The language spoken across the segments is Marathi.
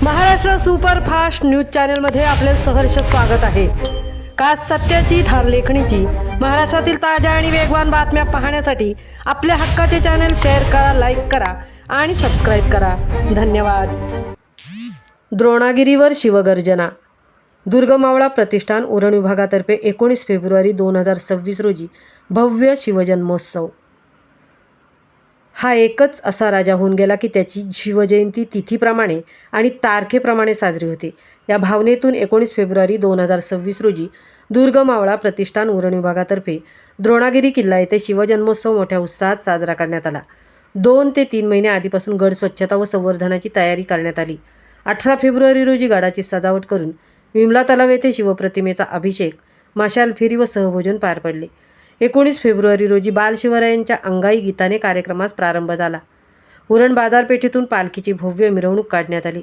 महाराष्ट्र सुपरफास्ट न्यूज चॅनलमध्ये आपले सहर्ष स्वागत आहे। खास सत्याची थार लेखणीची महाराष्ट्रातील ताज्या आणि वेगवान बातम्या पाहण्यासाठी आपल्या हक्काचे चॅनल शेअर करा, लाईक करा आणि सबस्क्राईब करा। धन्यवाद। द्रोणागिरीवर शिवगर्जना। दुर्ग मावळा प्रतिष्ठान उरण विभागातर्फे 19 फेब्रुवारी 2026 रोजी भव्य शिवजन्मोत्सव। हा एकच असा राजा होऊन गेला की त्याची शिवजयंती तिथीप्रमाणे आणि तारखेप्रमाणे साजरी होते। या भावनेतून 19 फेब्रुवारी 2026 रोजी दुर्ग मावळा प्रतिष्ठान उरण विभागातर्फे द्रोणागिरी किल्ला येथे शिवजन्मोत्सव मोठ्या उत्साहात साजरा करण्यात आला। 2 ते 3 महिने आधीपासून गड स्वच्छता व संवर्धनाची तयारी करण्यात आली। 18 फेब्रुवारी रोजी गडाची सजावट करून विमला तलाव येथे शिवप्रतिमेचा अभिषेक, मशाल फेरी व सहभोजन पार पडले। 19 फेब्रुवारी रोजी बालशिवरायांच्या अंगाई गीताने कार्यक्रमास प्रारंभ झाला। उरण बाजारपेठेतून पालखीची भव्य मिरवणूक काढण्यात आली।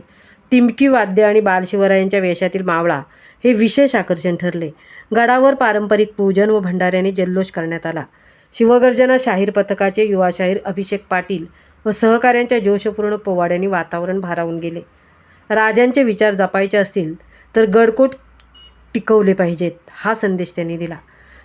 टिमकी वाद्य आणि बालशिवरायांच्या वेशातील मावळा हे विशेष आकर्षण ठरले। गडावर पारंपरिक पूजन व भंडाऱ्याने जल्लोष करण्यात आला। शिवगर्जना शाहीर पथकाचे युवा शाहीर अभिषेक पाटील व सहकाऱ्यांच्या जोशपूर्ण पोवाड्यांनी वातावरण भारावून गेले। राजांचे विचार जपायचे असतील तर गडकोट टिकवले पाहिजेत, हा संदेश त्यांनी दिला।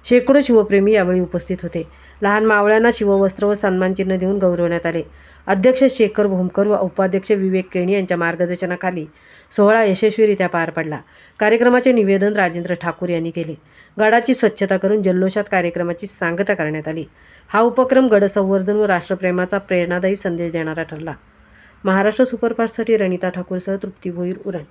शेकडो शिवप्रेमी यावेळी उपस्थित होते। लहान मावळ्यांना शिववस्त्र व सन्मानचिन्ह देऊन गौरवण्यात आले। अध्यक्ष शेखर भोमकर व उपाध्यक्ष विवेक केणी यांच्या मार्गदर्शनाखाली सोहळा यशस्वीरित्या पार पडला। कार्यक्रमाचे निवेदन राजेंद्र ठाकूर यांनी केले। गडाची स्वच्छता करून जल्लोषात कार्यक्रमाची सांगता करण्यात आली। हा उपक्रम गडसंवर्धन व राष्ट्रप्रेमाचा प्रेरणादायी संदेश देणारा ठरला। महाराष्ट्र सुपरफास्टसाठी रणिता ठाकूरसह तृप्ती भोईर, उरण।